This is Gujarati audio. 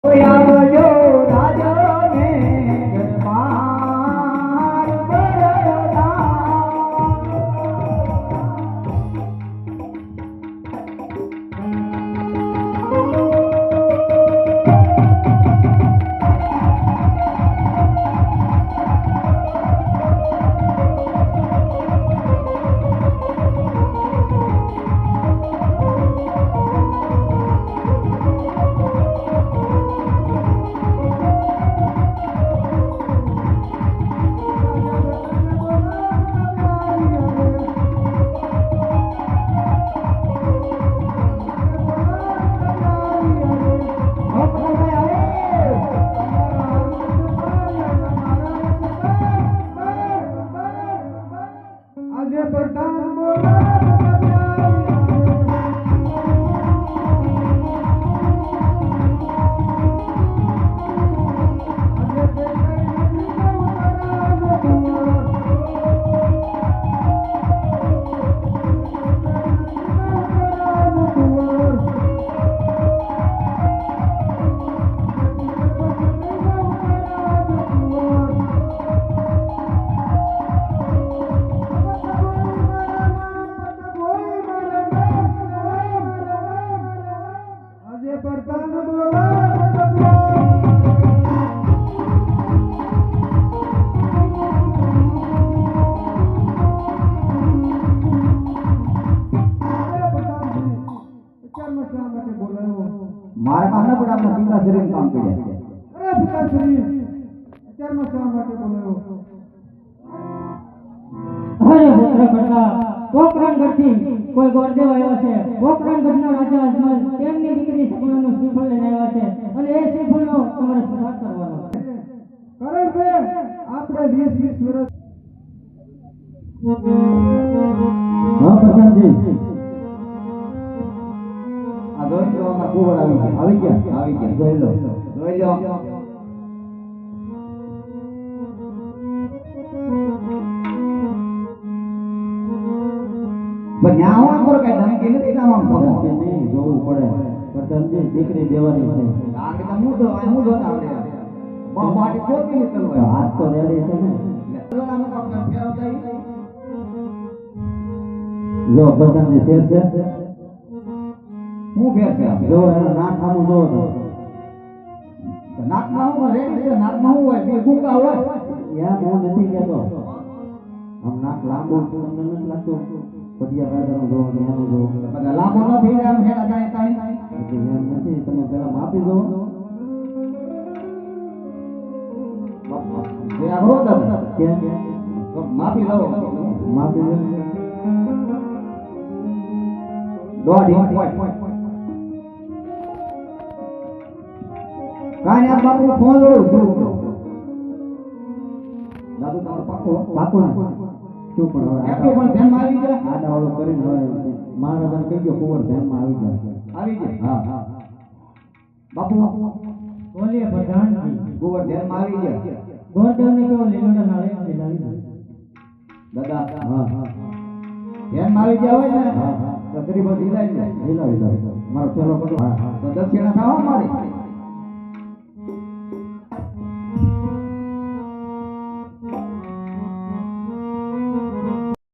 આવજો રાજાને દરબાર બરોડા. મારા કામના પણ આપણા પિતાશ્રી કામ કર્યા. અરે પિતાશ્રી અત્યારમાં શા માટે બોલાયો? અરે પુત્ર કરતા પોકરણગઢથી કોઈ ગોરદેવ આવ્યા છે. પોકરણગઢના રાજા અજમલ તેમની દીકરી સગુણાનું શ્રીફળ લઈને આવ્યા છે અને એ શ્રીફળનો તમારે સ્વીકાર કરવાનો છે. કારણ કે આપણે 20 વર્ષ હા પ્રધાનજી, આ જોઈ લો, અમારા કુંવર આવી ગયા જોઈ લો. પણ ન્યા હું કરો કઈ ધમકી નથી કામ નહીં જોવું પડે. પ્રધાનજી દીકરી દેવાની છે. આ કે હું જોતા આવડે બાટી કોપી નીકળવા હાથ તો રેડી છે ને. જો પ્રધાનજી ફેર છે. હું ફેર છે જો એનું નાક આનું જો નાકમાં હું રેડી છે. નાકમાં હું હોય બે ગુંગા હોય યાર. હું નથી કહેતો આમ નાક લાંબુ તમને નથી લાગતું? પટિયા રાજાનું જો ને એનું જો બધા લાંબુ ન થઈ જાય આમ હેડા તાણી એમ નથી. તમે પેલા માપી દો. માપી લો માપી લો. દોઢ કાંઈ આ બાપુ ફોન જોઉં છું. દાદુ તમારો પાકો શું પણ હવે ધ્યાનમાં આવી ગયા. આડા વાળો કરીને હવે મહારાજાને કહી ગયો કુંવર ધ્યાનમાં આવી ગયા. હા બાપુ બોલીએ પ્રધાનજી. કુંવર ધ્યાનમાં આવી ગયા. ગોરદેવને કેવો લીલોડા નાળે લીલાવી દાદા ધ્યાનમાં આવી ગયા હોય ને તો ગરીબ જીલાવી મારો ચલો તો દક્ષિણા થાવ મારી.